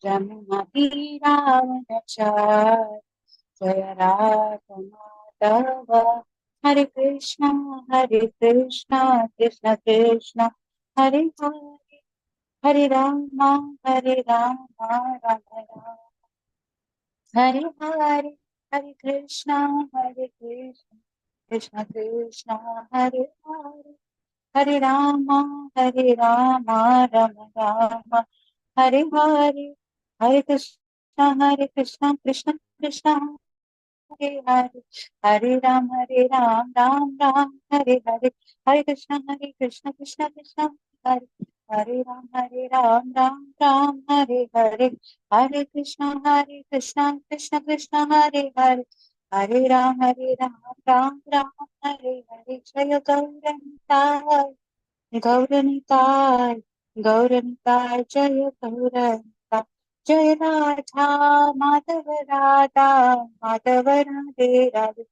जमुना तीरावन चार, जय राधा माधव। हरे कृष्णा कृष्ण कृष्ण हरे हरे, हरे राम राम राम हरे हरे, हरे कृष्णा कृष्ण कृष्ण हरे हरे, हरे राम राम राम हरे हरे, हरे कृष्णा कृष्ण कृष्ण हरे हरे, हरे राम राम राम हरे हरे, हरे कृष्ण कृष्ण कृष्ण हरे, हरे राम राम राम हरे हरे, हरे कृष्ण कृष्ण कृष्ण हरे हरे, हरे राम राम राम हरे हरे। जय गौरताय गौरनिताय गौरनिताय, जय गौरनिताय, जय राधा माधव राधा माधव राधे राधे,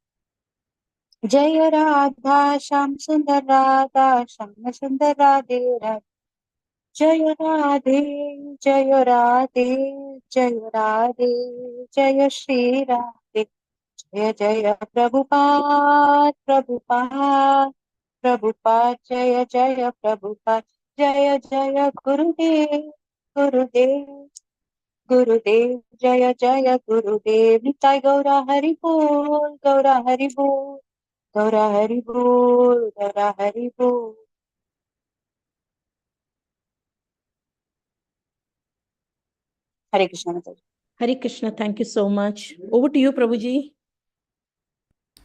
जय राधा श्याम सुंदर राधा श्याम सुंदर राधे राधे, जय राधे जय राधे जय राधे, जय श्री राधे, जय जय प्रभुपाद प्रभुपाद प्रभुपाद, जय जय प्रभुपाद, जय जय गुरुदेव गुरुदेव गुरुदेव, जय जय गुरुदेव। निताय गौरा हरि बोल, गौरा हरि बोल, गौरा हरि बोल, गौरा हरि बोल। हरे कृष्ण माता जी। Hare Krishna, thank you so much. Over to you, Prabhuji.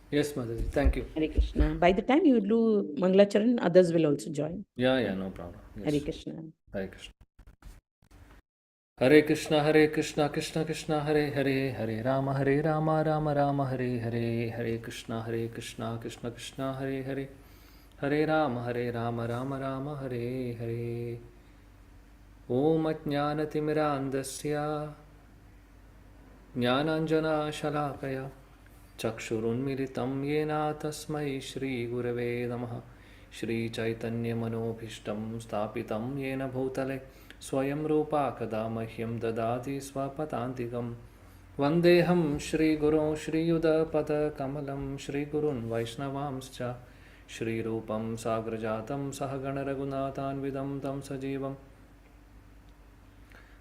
Yes, Mataji, thank you. Hare Krishna. By the time you do Mangalacharan, others will also join. Yeah, no problem. Yes. Hare Krishna. Hare Krishna. Hare Krishna, Hare Krishna, Krishna Krishna, Hare Hare, Hare Rama, Rama Rama, Hare Hare, Hare Krishna, Krishna Krishna, Hare Hare, Hare Rama, Rama Rama, Hare Hare. Om Ajnanatimidandasya Jnananjana Shalakaya Chakshurunmilitam Yena Tasmai Shri Gurave Namaha. Shri Chaitanya Manobhishtam Stapitam Yena Bhutale Swayam Rupa Kada Mahyam Dadati Swapatantikam. Vandeham Shri Guru Shri Yuda Pada Kamalam Shri Gurun Vaishnavamscha Shri Rupam Sagrajatam Sahagana Raghunathan Vidam Tam Sajivam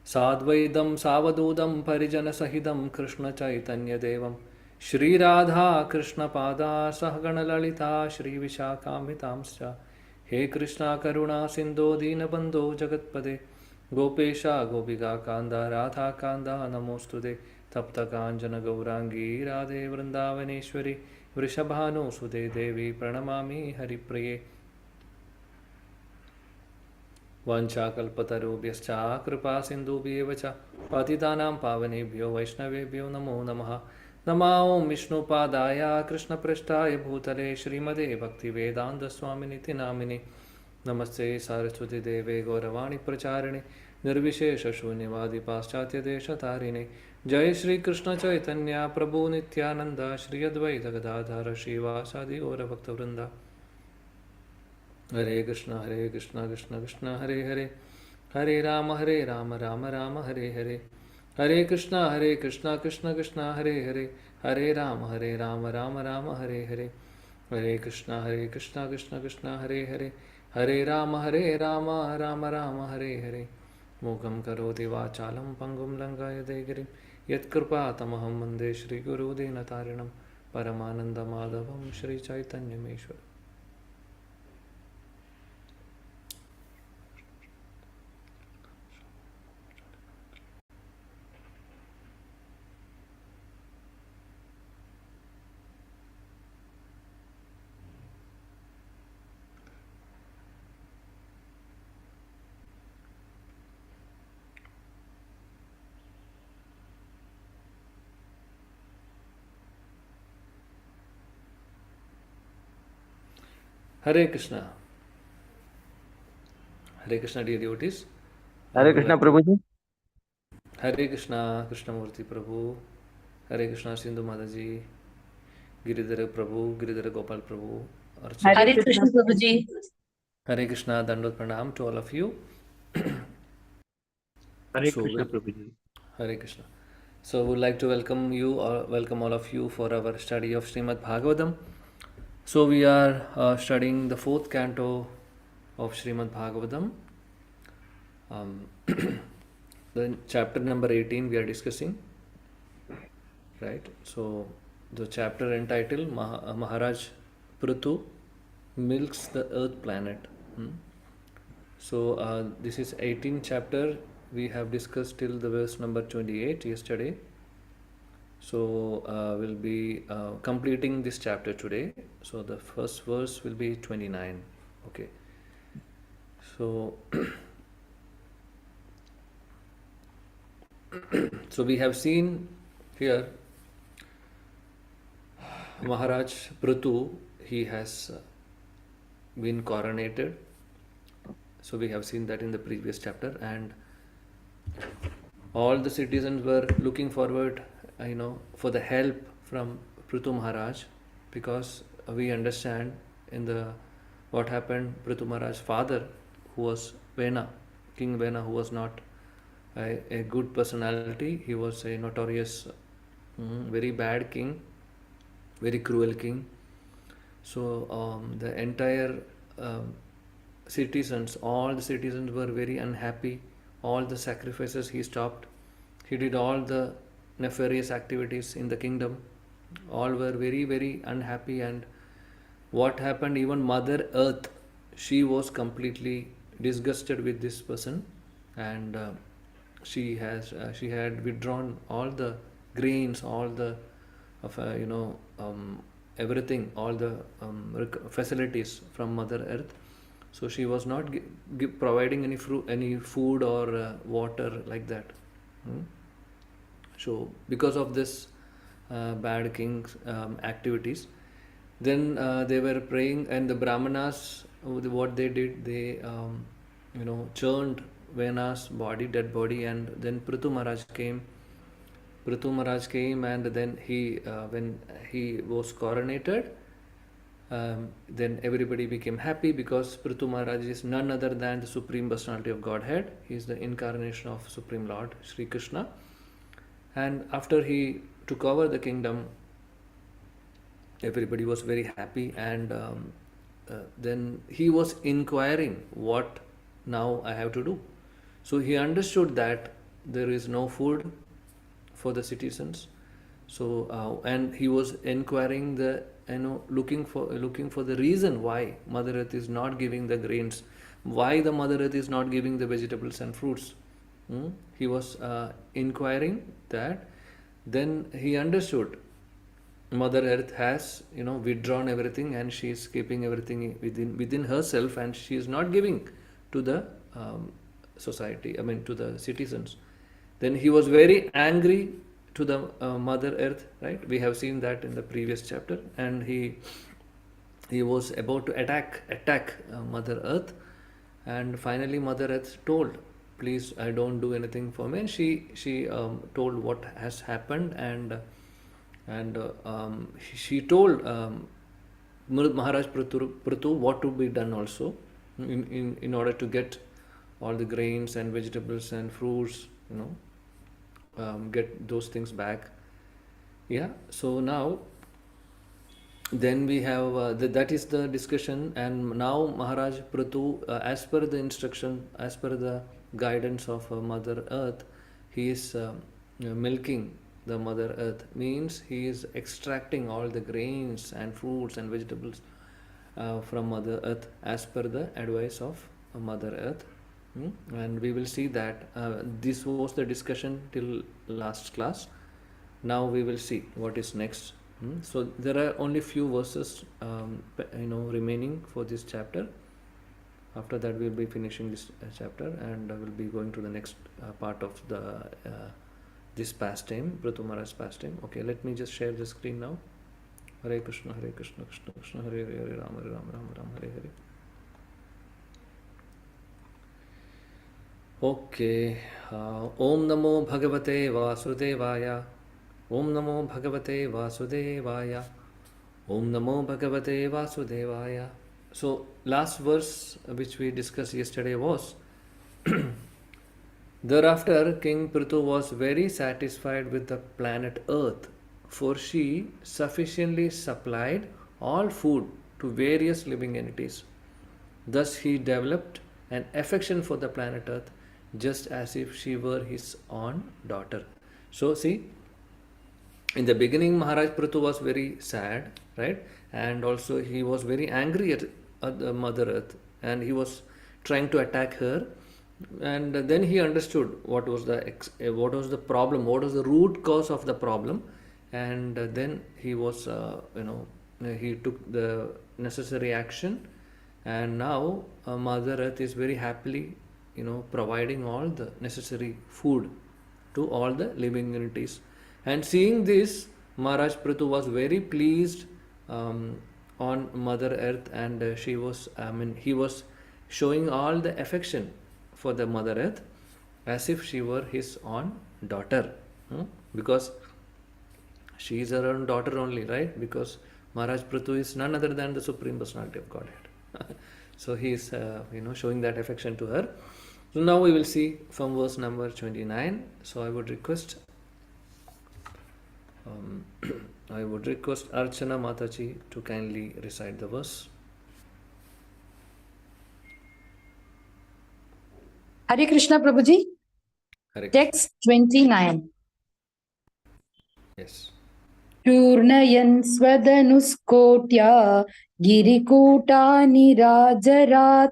Sadvaidam Savadudam Parijana Sahidam Krishna Chaitanya Devam Shri Radha Krishna Pada Sahagana Lalita Shri Vishakamitamscha. He Krishna Karuna Sindhu Dinabandho Jagatpade Gopesha Gopika Kanda Radha Kanda Namostude Tapta Kanjana Gaurangi Radhe Vrindavaneshwari Vrishabhanu Sude Devi Pranamami Haripriye. Vanchakalpatarubhyascha kripa sindhubhyeva cha patitanam pavanebhyo vaishnavebhyo namo namaha. Namo Vishnu Padaya Krishna Prasthaya Bhutale Srimade Bhakti Vedanta Swaminiti Namini. Namaste Saraswati Deve Gauravani Pracharine Nirvishesha Shunyavadi Paschatya Desha Tarine. Jai Shri Krishna Chaitanya Prabhu Nityananda Shri Advaita Gadadhara Shivasadi Gaura Bhakta Vrinda. Hare Krishna Krishna Krishna Hare Hare, Hare Rama Rama Rama Hare Hare, Hare Krishna Krishna Krishna Hare Hare, Hare Rama Rama Rama Hare Hare, Hare Krishna Krishna Krishna Hare Hare, Hare Rama Rama Rama Hare Hare. Mukam karoti vachalam pangum langayate girim, yat kripa tamaham vande Shri Guru Dinatarinam, Paramananda Madhavam Shri Chaitanya Meshwar. Hare Krishna. Hare Krishna, dear devotees. Hare Krishna, Prabhuji. Hare Krishna, Krishnamurti Prabhu. Hare Krishna, Sindhu Mataji. Giridhara Prabhu, Giridhara Gopal Prabhu. Hare Krishna Prabhuji. Hare Krishna, Dandot Pranam to all of you. Hare Krishna, Prabhuji. Hare Krishna. So, would like to welcome you or welcome all of you for our study of Srimad Bhagavatam. So, we are studying the fourth canto of Srimad Bhagavatam. The chapter number 18 we are discussing, right? So, the chapter entitled Maharaj Prithu milks the earth planet. So, this is 18th chapter. We have discussed till the verse number 28 yesterday. So, we'll be completing this chapter today. So, the first verse will be 29. Okay. So, so we have seen here Maharaj Prithu, he has been coronated. So, we have seen that in the previous chapter, and all the citizens were looking forward, for the help from Prithu Maharaj, because we understand in the what happened. Prithu Maharaj's father, who was Vena, King Vena, who was not a good personality. He was a notorious, very bad king, very cruel king. So the entire citizens, all the citizens were very unhappy. All the sacrifices he stopped. He did all the nefarious activities in the kingdom. All were very, very unhappy. And what happened, even Mother Earth, she was completely disgusted with this person, and she had withdrawn all the grains, all the everything, all the facilities from Mother Earth. So she was not providing any food or water like that. So because of this bad king's activities, then they were praying, and the Brahmanas, what they did, they churned Vena's body, dead body, and then Prithu Maharaj came. Prithu Maharaj came, and then when he was coronated, then everybody became happy, because Prithu Maharaj is none other than the Supreme Personality of Godhead. He is the incarnation of Supreme Lord Sri Krishna. And after he took over the kingdom, everybody was very happy, and then he was inquiring, what now I have to do. So he understood that there is no food for the citizens. So and he was inquiring looking for the reason why Mother Earth is not giving the grains, why the Mother Earth is not giving the vegetables and fruits. He was inquiring that. Then he understood Mother Earth has withdrawn everything, and she is keeping everything within herself, and she is not giving to the society, to the citizens. Then he was very angry to the Mother Earth, right? We have seen that in the previous chapter, and he was about to attack Mother Earth, and finally Mother Earth told, please, I don't do anything for me. And she told what has happened, and she told Maharaj Prithu what to be done also in order to get all the grains and vegetables and fruits, get those things back. Yeah. So now, then we have that is the discussion, and now Maharaj Prithu, as per the instruction, as per the guidance of Mother Earth, he is milking the Mother Earth. Means he is extracting all the grains and fruits and vegetables from Mother Earth as per the advice of Mother Earth. And we will see that this was the discussion till last class. Now we will see what is next. So there are only few verses remaining for this chapter. After that we will be finishing this chapter, and we will be going to the next part of the this pastime, Prithu Maharaj's pastime. Okay, let me just share the screen now. Hare Krishna, Hare Krishna, Krishna Krishna, Hare Hare, Hare Rama, Hare Rama, Rama Rama, Hare Hare. Okay. Om Namo Bhagavate Vasudevaya. Om Namo Bhagavate Vasudevaya. Om Namo Bhagavate Vasudevaya. So last verse which we discussed yesterday was Thereafter, King Prithu was very satisfied with the planet Earth, for she sufficiently supplied all food to various living entities. Thus, he developed an affection for the planet Earth, just as if she were his own daughter. So, see, in the beginning, Maharaj Prithu was very sad, right? And also, he was very angry at the Mother Earth, and he was trying to attack her. And then he understood what was the problem, what was the root cause of the problem, and then he was, he took the necessary action, and now Mother Earth is very happily, providing all the necessary food to all the living entities. And seeing this, Maharaj Prithu was very pleased on Mother Earth, and he was showing all the affection for the Mother Earth as if she were his own daughter. Because she is her own daughter only, right? Because Maharaj Prithu is none other than the Supreme Personality of Godhead. So he is, showing that affection to her. So now we will see from verse number 29. So I would request Archana Mataji to kindly recite the verse. Hare Krishna Prabhuji. Hare Krishna. Text 29. Yes. Churnayan swadanuskotya girikutani rajarat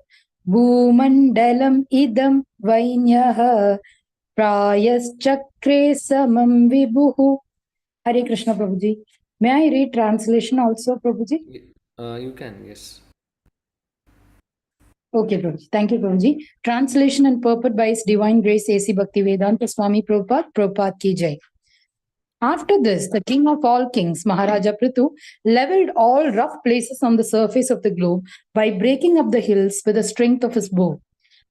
bhumandalam idam vainyah prayaschakre samam vibhuhu. Hare Krishna Prabhuji. May I read translation also, Prabhuji? You can, yes. Okay, Prabhuji. Thank you, Prabhuji. Translation and purport by His Divine Grace A.C. Bhaktivedanta Swami Prabhupada, Prabhupada Ki Jai. After this, the king of all kings, Maharaja Prithu, leveled all rough places on the surface of the globe by breaking up the hills with the strength of his bow.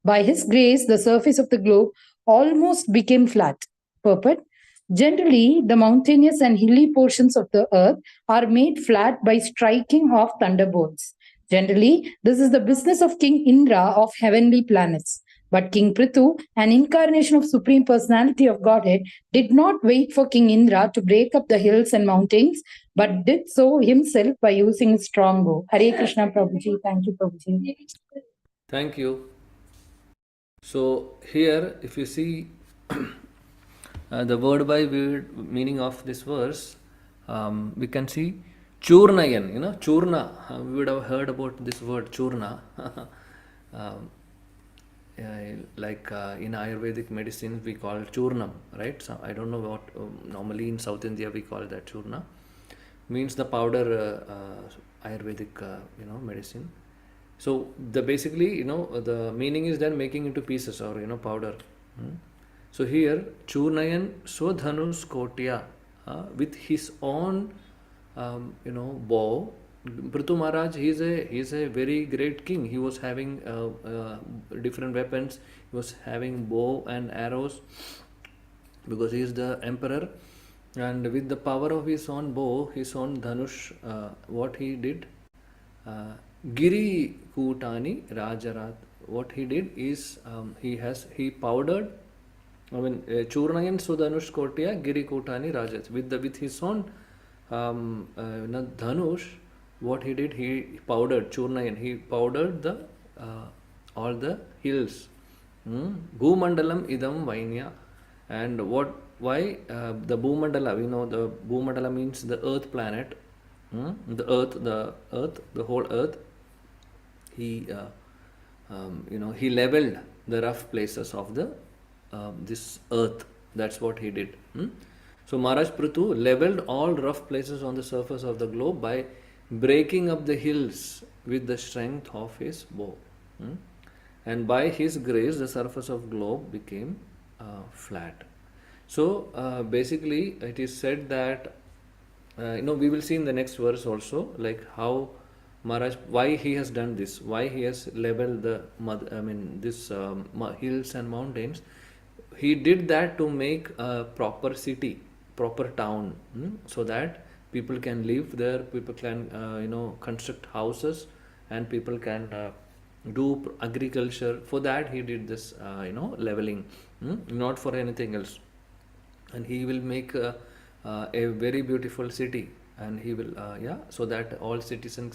By his grace, the surface of the globe almost became flat. Purport: generally, the mountainous and hilly portions of the earth are made flat by striking off thunderbolts. Generally, this is the business of King Indra of heavenly planets. But King Prithu, an incarnation of Supreme Personality of Godhead, did not wait for King Indra to break up the hills and mountains, but did so himself by using his strong bow. Hare Krishna Prabhuji. Thank you, Prabhuji. Thank you. So here, if you see the word by word meaning of this verse, we can see Churnayan. Churna. We would have heard about this word Churna. Like in Ayurvedic medicine, we call Churnam, right? So I don't know what normally in South India we call that Churna. Means the powder Ayurvedic, medicine. So the basically, the meaning is then making into pieces or powder. So here, Churnayan Swadhanus Kotya, with his own, bow. Prithu Maharaj, he is a very great king. He was having different weapons. He was having bow and arrows because he is the emperor. And with the power of his own bow, his own dhanush, what he did, Giri Kutani Rajarat. What he did is he powdered. Churnayan Sudhanush Kotya Giri Kutani Rajat. With his own dhanush. What he did, he powdered Churnayan. He powdered the all the hills. Bhumandalam idam vainya. And why the Bhumandala? The Bhumandala means the Earth planet. The whole Earth. He he leveled the rough places of the this Earth. That's what he did. So Maharaj Prithu leveled all rough places on the surface of the globe by breaking up the hills with the strength of his bow. And by his grace, the surface of globe became flat. So basically, it is said that we will see in the next verse also, like how Maharaj, why he has done this, why he has leveled the hills and mountains. He did that to make a proper city, proper town, so that people can live there, people can construct houses, and people can do agriculture. For that he did this leveling. not for anything else. And he will make a very beautiful city, and he will so that all citizen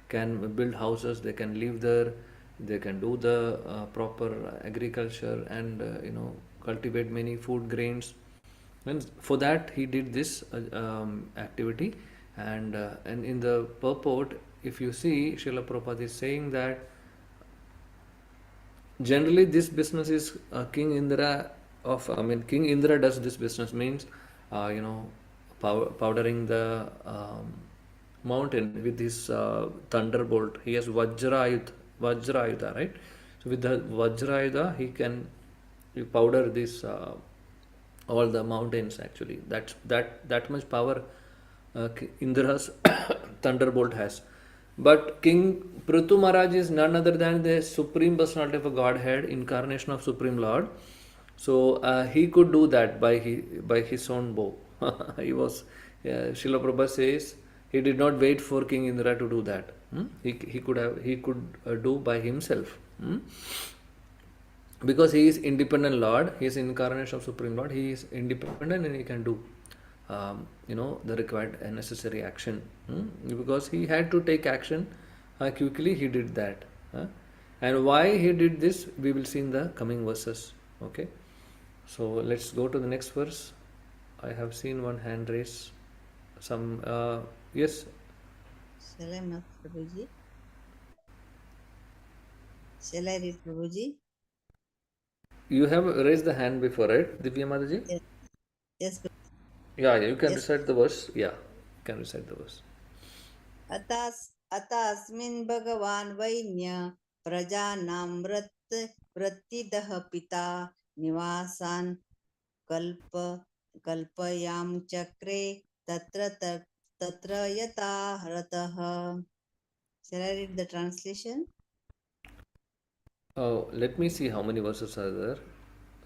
can build houses, they can live there, they can do the proper agriculture, and cultivate many food grains. And for that he did this activity. And in the purport, if you see, Srila Prabhupada is saying that generally this business is King Indra King Indra does this business, means powdering the mountain with his thunderbolt. He has Vajrayudha, right? So with the Vajrayudha he can powder this all the mountains. Actually, that much power Indra's thunderbolt has. But King Prithu Maharaj is none other than the Supreme Personality of a Godhead, incarnation of Supreme Lord. So he could do that by his own bow. He was, Srila Prabhupada says, he did not wait for King Indra to do that. He could do by himself. Because he is independent Lord, he is incarnation of Supreme Lord, he is independent and he can do the required and necessary action. Because he had to take action quickly, he did that. And why he did this, we will see in the coming verses. Okay, so let's go to the next verse. I have seen one hand raise. Some yes. Shall I not, Prabhuji? Shall I read, Prabhuji? You have raised the hand before, right, Divya Mataji? Yes. Yes. Yeah, you can Yes. recite the verse. Yeah, you can recite the verse. अतास्मिन् भगवान् वैन्य प्रजानां वृत्तिदः पिता निवासान् कल्पयां चक्रे तत्र यथा रतः. Shall I read the translation? Oh, let me see how many verses are there,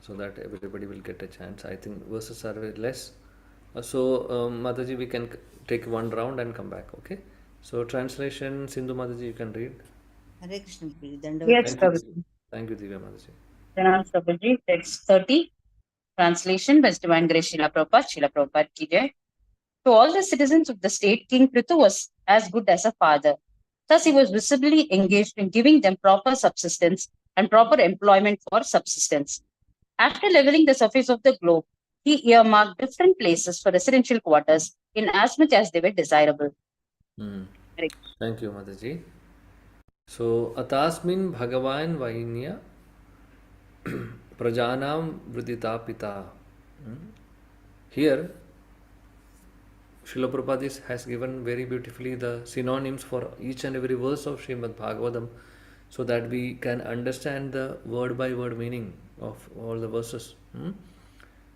so that everybody will get a chance. I think verses are very less. Mataji, we can take one round and come back. Okay. So translation, Sindhu Mataji, you can read. Hare Krishna, Prabhuji. Dandavat. Yes, Thank you. Prabhuji. Thank you, Divya Mataji. Pranam, Prabhuji. Text 30. Translation by His Divine Grace Srila Prabhupada ki jai. To all the citizens of the state, King Prithu was as good as a father. Thus, he was visibly engaged in giving them proper subsistence and proper employment for subsistence. After leveling the surface of the globe, he earmarked different places for residential quarters in as much as they were desirable. Thank you, Mataji. So, Atasmin Bhagavan Vainya Prajanam Vridita Pita. Here, Srila Prabhupada has given very beautifully the synonyms for each and every verse of Srimad Bhagavatam, so that we can understand the word by word meaning of all the verses.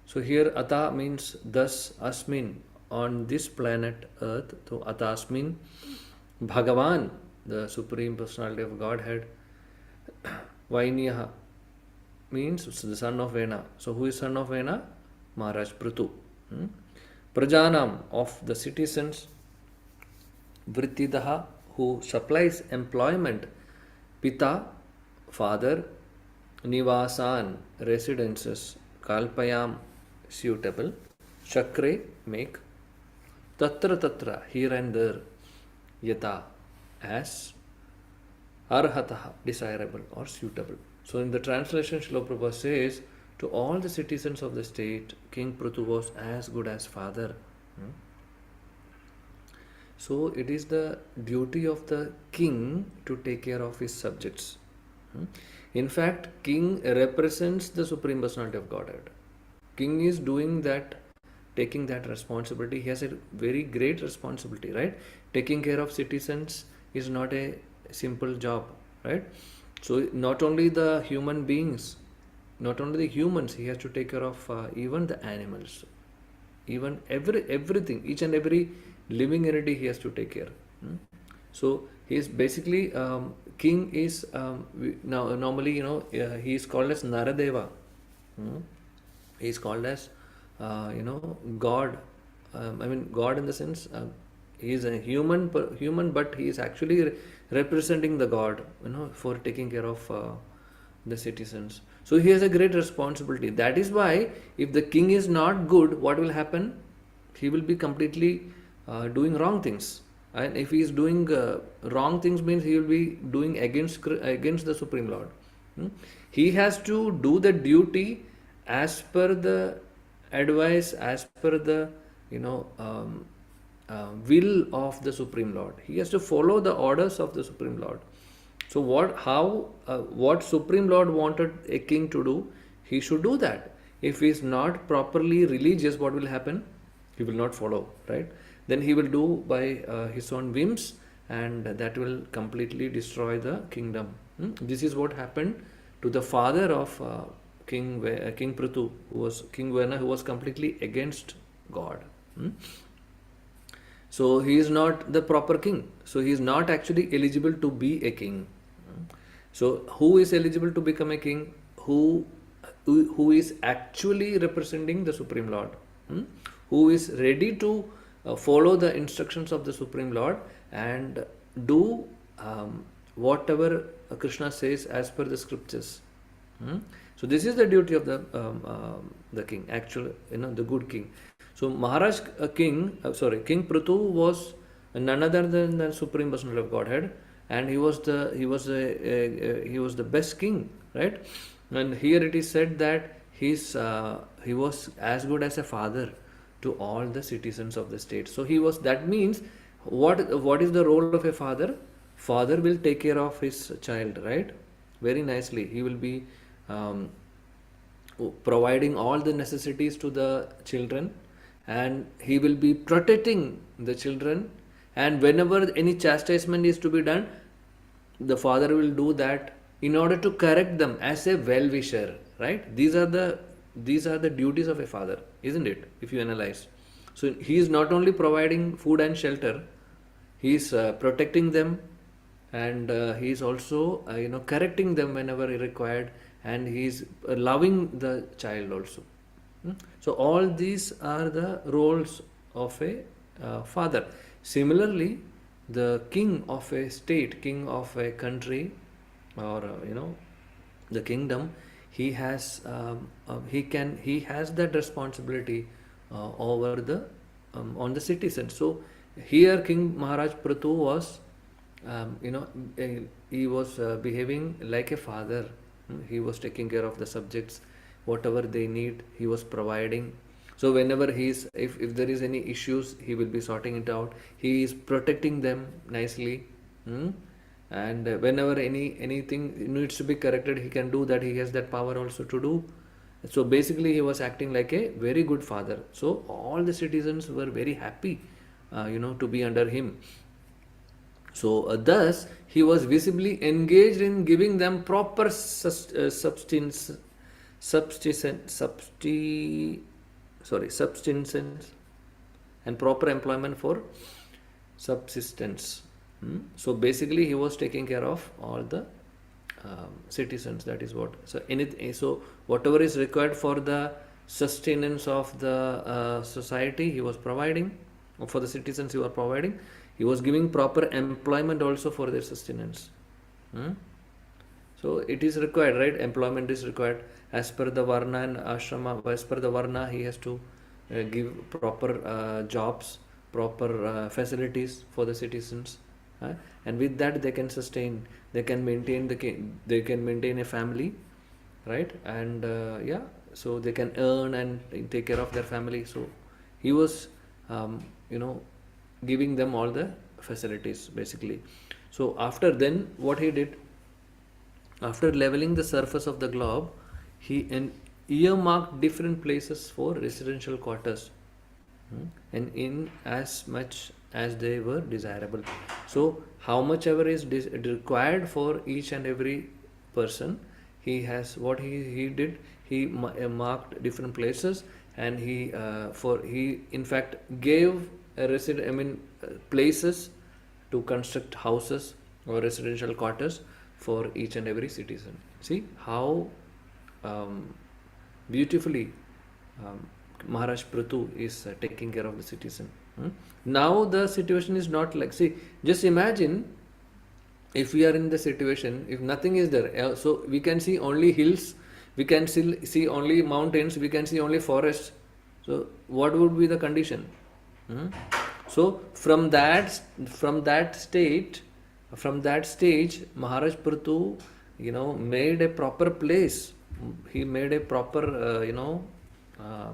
So here Ata means thus, Asmin, on this planet Earth. So Atasmin Bhagavan, the Supreme Personality of Godhead. Vainyaha means the son of Vena. So who is son of Vena? Maharaj Prithu. Prajanam, of the citizens. Vrittidaha, who supplies employment. Pita, father. Nivasan, residences. Kalpayam, suitable. Chakre, make. Tatra, here and there. Yata, as. Arhataha, desirable or suitable. So in the translation, Srila Prabhupada says, to all the citizens of the state, King Prithu was as good as father. So it is the duty of the king to take care of his subjects. In fact, king represents the Supreme Personality of Godhead. King is doing that, taking that responsibility. He has a very great responsibility, right? Taking care of citizens is not a simple job, right? So not only the human beings, not only the humans, he has to take care of even the animals, even everything, each and every living entity he has to take care. So he is basically king is now normally he is called as Naradeva. He is called as God. God in the sense he is a human, but he is actually representing the God, for taking care of the citizens. So he has a great responsibility. That is why if the king is not good, what will happen? He will be completely doing wrong things. And if he is doing wrong things, means he will be doing against the Supreme Lord. He has to do the duty as per the advice, as per the will of the Supreme Lord. He has to follow the orders of the Supreme Lord. So what Supreme Lord wanted a king to do, he should do that. If he is not properly religious, what will happen? He will not follow, right? Then he will do by his own whims, and that will completely destroy the kingdom. This is what happened to the father of King Prithu, who was King Vena, who was completely against God. So he is not the proper king. So he is not actually eligible to be a king. So who is eligible to become a king? Who is actually representing the Supreme Lord? Who is ready to follow the instructions of the Supreme Lord and do whatever Krishna says as per the scriptures. So this is the duty of the king, actually, the good king. So Maharaj King Prithu was none other than the Supreme Personality of Godhead, and he was the best king, right? And here it is said that he was as good as a father to all the citizens of the state. So he was. That means what is the role of a father? Father will take care of his child, right? Very nicely. He will be providing all the necessities to the children, and he will be protecting the children, and whenever any chastisement is to be done, the father will do that in order to correct them as a well-wisher, right? These are the duties of a father, isn't it, if you analyze? So he is not only providing food and shelter, he is protecting them, and he is also correcting them whenever required, and he is loving the child also. So all these are the roles of a father. Similarly, the king of a state, king of a country, or the kingdom, he has that responsibility over the on the citizens. So here King Maharaj Prithu was he was behaving like a father. He was taking care of the subjects, whatever they need, he was providing. So whenever if there is any issues, he will be sorting it out. He is protecting them nicely. And whenever anything needs to be corrected, he can do that. He has that power also to do. So basically he was acting like a very good father. So all the citizens were very happy to be under him. So thus he was visibly engaged in giving them proper substance and proper employment for subsistence. So basically he was taking care of all the citizens. That is what. So whatever is required for the sustenance of the society, he was providing. For the citizens, he was providing. He was giving proper employment also for their sustenance. So it is required, right? Employment is required as per the varna and ashrama. As per the varna, he has to give proper jobs, proper facilities for the citizens, and with that they can sustain, they can maintain a family, right? And so they can earn and take care of their family. So he was giving them all the facilities basically. So after then what he did, after leveling the surface of the globe, he earmarked different places for residential quarters, and in as much as they were desirable. So how much ever is required for each and every person, he has what he did. He marked different places, and he in fact gave places to construct houses or residential quarters for each and every citizen. See how beautifully Maharaj Prithu is taking care of the citizen. Now the situation is not like, see, just imagine if we are in the situation, if nothing is there, so we can see only hills, We can still see only mountains, we can see only forests. So what would be the condition? So from that state, from that stage, Maharaj Prithu, made a proper place. He made a proper, uh,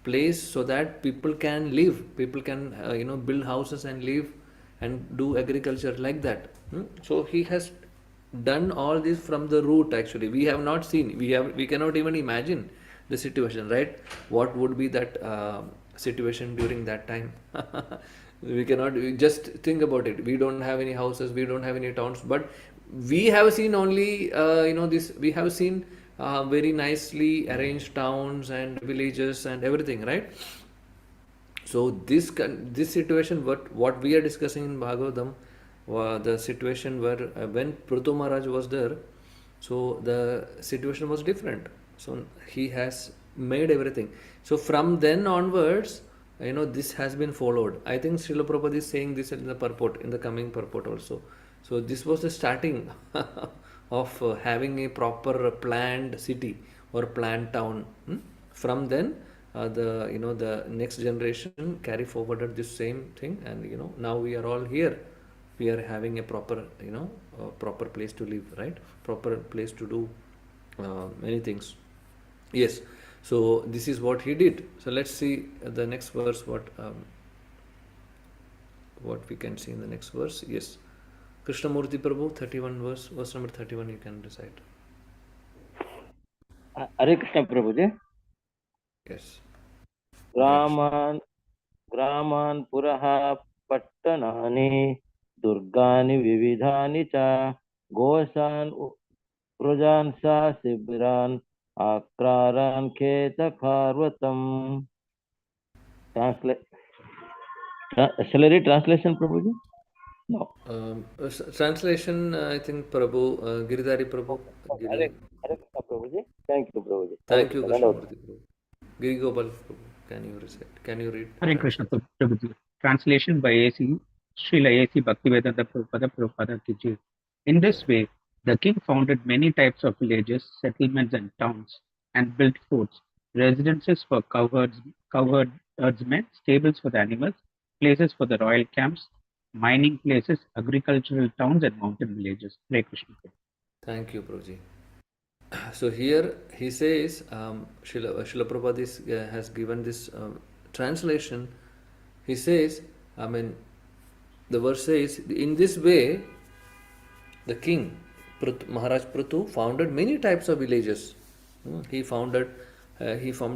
place so that people can live. People can, build houses and live and do agriculture like that. So he has done all this from the root. Actually, we have not seen. We cannot even imagine the situation, right? What would be that situation during that time? We cannot. We just think about it. We don't have any houses. We don't have any towns. But we have seen only, this. We have seen very nicely arranged towns and villages and everything, right? So this situation, what we are discussing in Bhagavatam, the situation where when Prithu Maharaj was there, so the situation was different. So he has made everything. So from then onwards, this has been followed. I think Srila Prabhupada is saying this in the purport, in the coming purport also. So this was the starting of having a proper planned city or planned town. From then, the next generation carry forwarded this same thing, and now we are all here. We are having a proper, proper place to live, right? Proper place to do many things. Yes. So this is what he did. So let's see the next verse. What we can see in the next verse. Yes. Krishnamurti Prabhu, 31 verse number 31. You can recite. Hare Krishna Prabhuji. Yes. Graman Puraha Pattanani Durgani Vividhani Cha Goshan Prajansa Sibiran Akraran Keta Karvatam. Shall I read translation, Prabhuji? No. Translation, I think Prabhu, Giridhari Prabhu. Hare Krishna Prabhuji. Thank you, Prabhuji. Thank you, Krishnamurti Prabhu. Giri Gopal Prabhu, can you recite? Can you read? Hare Krishna Prabhuji. Translation by A.C. Srila A.C. Bhaktivedanta Prabhupada ki jai. In this way, the king founded many types of villages, settlements, and towns, and built forts, residences for cowherdsmen, stables for the animals, places for the royal camps, mining places, agricultural towns, and mountain villages. Hare Krishna. Thank you, Prabhuji. So here he says, Srila Prabhupada has given this translation. He says, the verse says, in this way, the king, Maharaj Prithu, founded many types of villages. He formed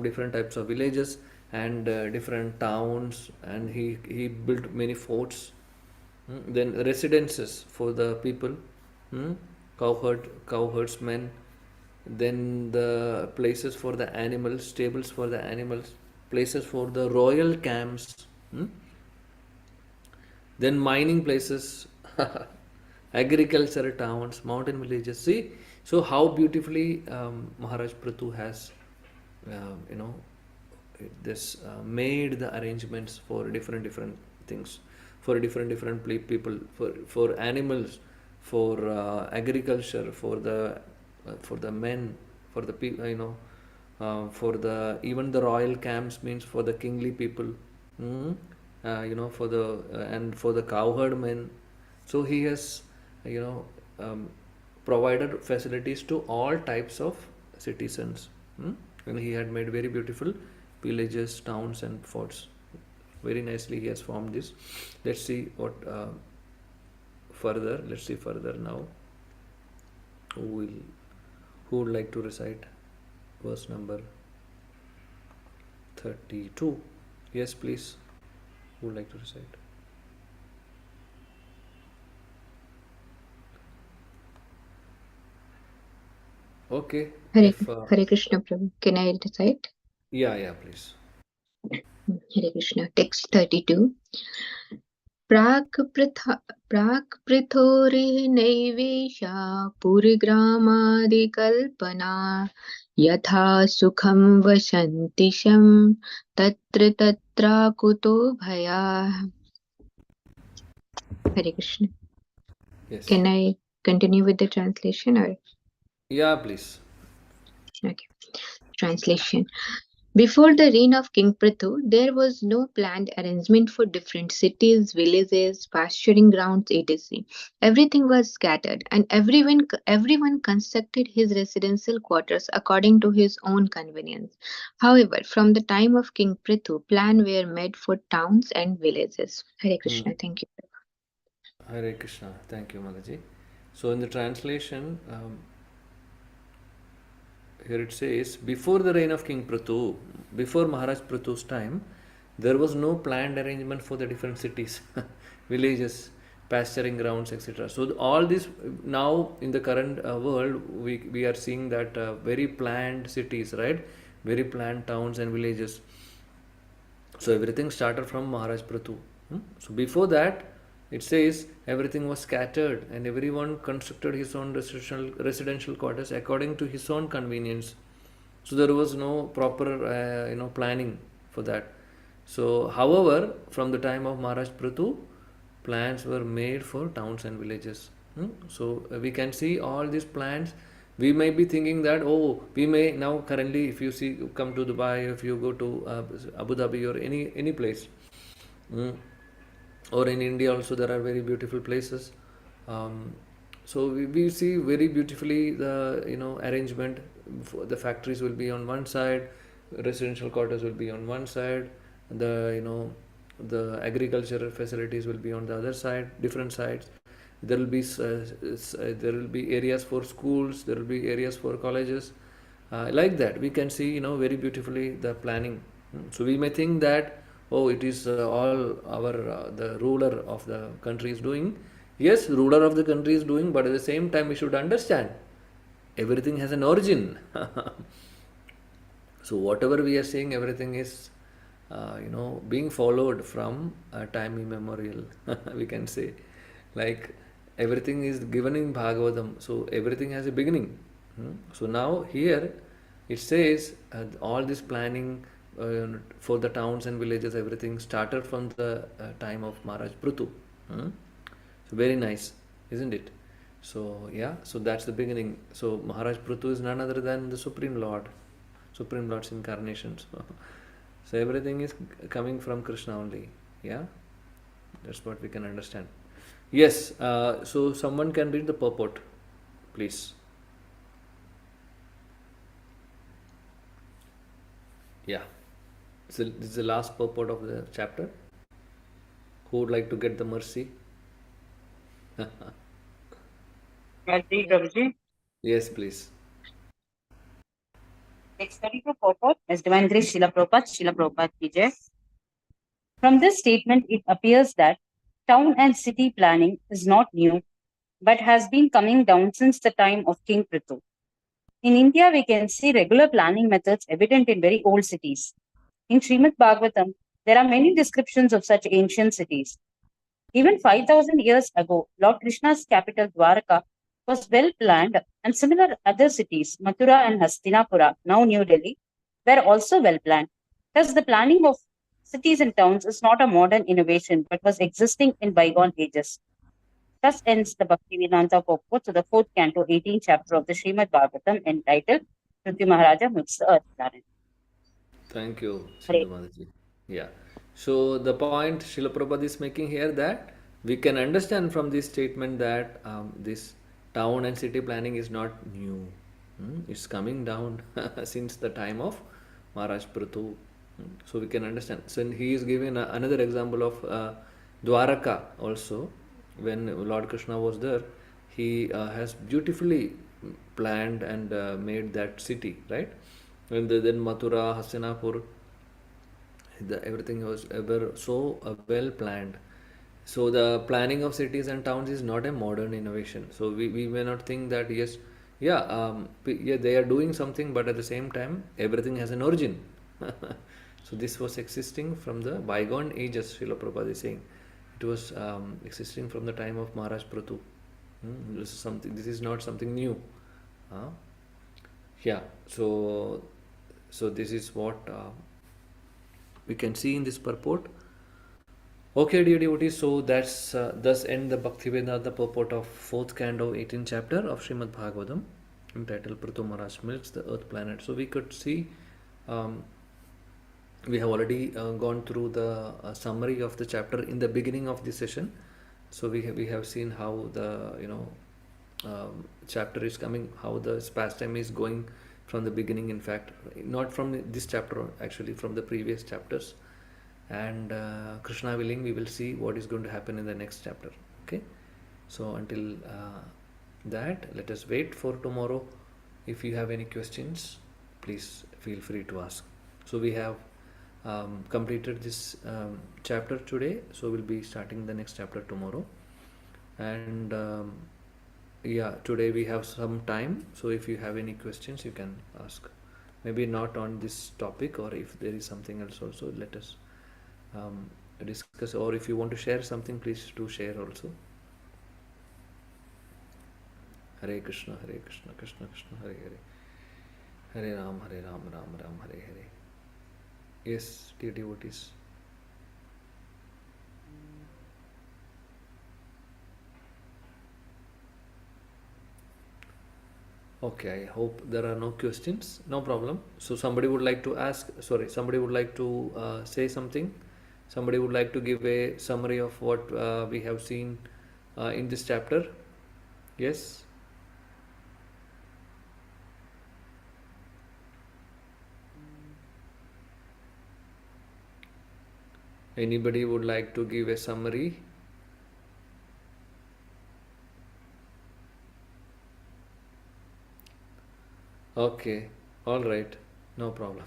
different types of villages and different towns, and he built many forts. Then residences for the people, cowherdsmen. Then the places for the animals, stables for the animals, places for the royal camps. Then mining places, agricultural towns, mountain villages. See, so how beautifully Maharaj Prithu has, made the arrangements for different things, for different people, for animals, for agriculture, for the men, for the people, for the even the royal camps, means for the kingly people, for the and for the cowherd men. So he has provided facilities to all types of citizens, and he had made very beautiful villages, towns, and forts. Very nicely he has formed this. Let's see what further. Let's see further now. Who would like to recite verse number 32? Yes, please. Who would like to recite? Okay. Hare Krishna Prabhu. Can I recite? Yeah, please. Hare Krishna. Text 32. प्राक्पृथोरिनैवेशा पुरिग्रामादिकल्पना यथा सुखं वसन्ति शं तत्र कुतो भयः. Hare Krishna. Yes. Can I continue with the translation or? Yeah, please. Okay. Translation. Before the reign of King Prithu, there was no planned arrangement for different cities, villages, pasturing grounds, etc. Everything was scattered, and everyone constructed his residential quarters according to his own convenience. However, from the time of King Prithu, plans were made for towns and villages. Hare Krishna. Thank you. Hare Krishna. Thank you, Mataji. So in the translation, here it says, before the reign of King Prithu, before Maharaj Prithu's time, there was no planned arrangement for the different cities, villages, pasturing grounds, etc. So all this now in the current world, we are seeing that very planned cities, right? Very planned towns and villages. So everything started from Maharaj Prithu. So before that, it says everything was scattered and everyone constructed his own residential quarters according to his own convenience. So there was no proper planning for that. So however, from the time of Maharaj Prithu, plans were made for towns and villages. So we can see all these plans. We may be thinking that, oh, we may now currently, if you see, come to Dubai, if you go to Abu Dhabi or any place, or in India also there are very beautiful places. So we see very beautifully the arrangement. The factories will be on one side, residential quarters will be on one side, the agricultural facilities will be on the other side, different sides. There will be areas for schools, there will be areas for colleges, like that we can see very beautifully the planning. So we may think that, oh, it is all our the ruler of the country is doing. Yes, ruler of the country is doing, but at the same time we should understand everything has an origin. So whatever we are saying, everything is being followed from time immemorial. We can say, like, everything is given in Bhagavatam, so everything has a beginning. So now here it says all this planning for the towns and villages, everything started from the time of Maharaj Prithu. So very nice, isn't it? So yeah, so that's the beginning. So Maharaj Prithu is none other than the Supreme Lord's incarnations. So everything is coming from Krishna only. Yeah, that's what we can understand. Yes, so someone can read the purport, please. Yeah, so this is the last purport of the chapter. Who would like to get the mercy? Yes, please. Text 32 purport as Divine Grace Srila Prabhupada ki jai. From this statement, it appears that town and city planning is not new, but has been coming down since the time of King Prithu. In India, we can see regular planning methods evident in very old cities. In Srimad Bhagwatam, there are many descriptions of such ancient cities. Even 5,000 years ago, Lord Krishna's capital Dwarka was well planned, and similar other cities, Mathura and Hastinapura, now New Delhi, were also well planned. Thus, the planning of cities and towns is not a modern innovation, but was existing in bygone ages. Thus ends the Bhaktivedanta purport to the 4th canto, 18th chapter of the Srimad Bhagavatam, entitled Prithvi Maharaja Meets the Earth Planet. Thank you, Sindhu Mataji. Yeah. So the point Srila Prabhupada is making here, that we can understand from this statement that this town and city planning is not new. It's coming down since the time of Maharaj Prithu. So we can understand. So he is giving another example of Dwaraka also. When Lord Krishna was there, he has beautifully planned and made that city, right? And then Mathura, Hastinapur, everything was ever so well planned. So the planning of cities and towns is not a modern innovation. So we may not think that, yes, yeah, they are doing something, but at the same time, everything has an origin. So this was existing from the bygone ages, Srila Prabhupada is saying. It was existing from the time of Maharaj Prithu. This is not something new. Yeah, so this is what we can see in this purport. Okay, dear devotees, so that's thus end the Bhaktivedanta purport of 4th canto, 18th chapter of Srimad Bhagavatam. entitled Prithu Maharaj Milks the Earth Planet. So we could see, we have already gone through the summary of the chapter in the beginning of the session. So we have seen how the chapter is coming, how the pastime is going from the beginning. In fact, not from this chapter, actually from the previous chapters. And Krishna willing, we will see what is going to happen in the next chapter. Okay, so until that, let us wait for tomorrow. If you have any questions, please feel free to ask. So we have completed this chapter today, so we'll be starting the next chapter tomorrow. And yeah, today we have some time, so if you have any questions, you can ask. Maybe not on this topic, or if there is something else also, let us discuss. Or if you want to share something, please do share also. Hare Krishna, Krishna Krishna, Hare Hare, Hare Ram, Ram Ram, Hare Hare. Yes, dear devotees. Okay, I hope there are no questions. No problem. So somebody would like to ask, sorry, somebody would like to say something. Somebody would like to give a summary of what we have seen in this chapter. Yes. Anybody would like to give a summary? Okay, all right, no problem.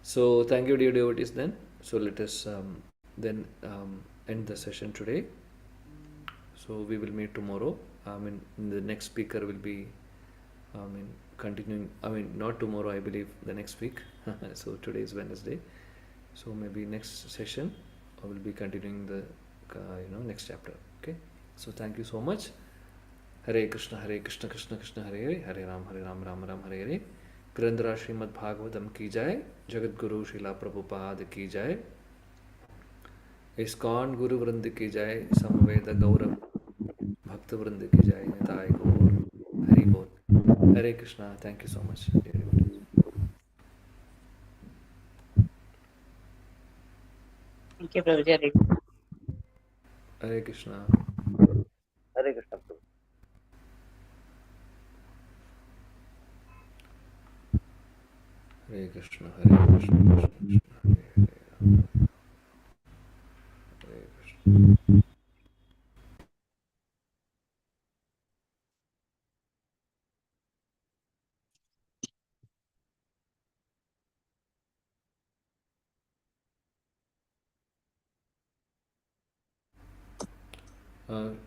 So thank you, dear devotees. Then, so let us then end the session today. So we will meet tomorrow. I mean, the next speaker will be, continuing. I mean, not tomorrow. I believe the next week. So today is Wednesday. So maybe next session I will be continuing the next chapter. Okay. So thank you so much. Hare Krishna, Krishna Krishna, Hare Hare, Hare Ram, Ram Ram, Hare Hare. Grandhara Srimad Bhagwatam ki jai, Jagat Guru Srila Prabhupada ki jai, ISKCON Guru Vrand ki jai, Samaveda Gaurav Bhakta Vrand ki jai, Nitai Gaur, Hari Bol. Hare Krishna, thank you so much, dear devotees. Thank you, Prabhuji. Hare Krishna. Hare Krishna. Hare Krishna, Hare Krishna, Krishna Krishna, Hare Hare, Hare Krishna.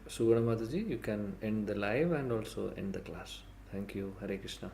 Sugana Mataji, you can end the live and also end the class. Thank you. Hare Krishna.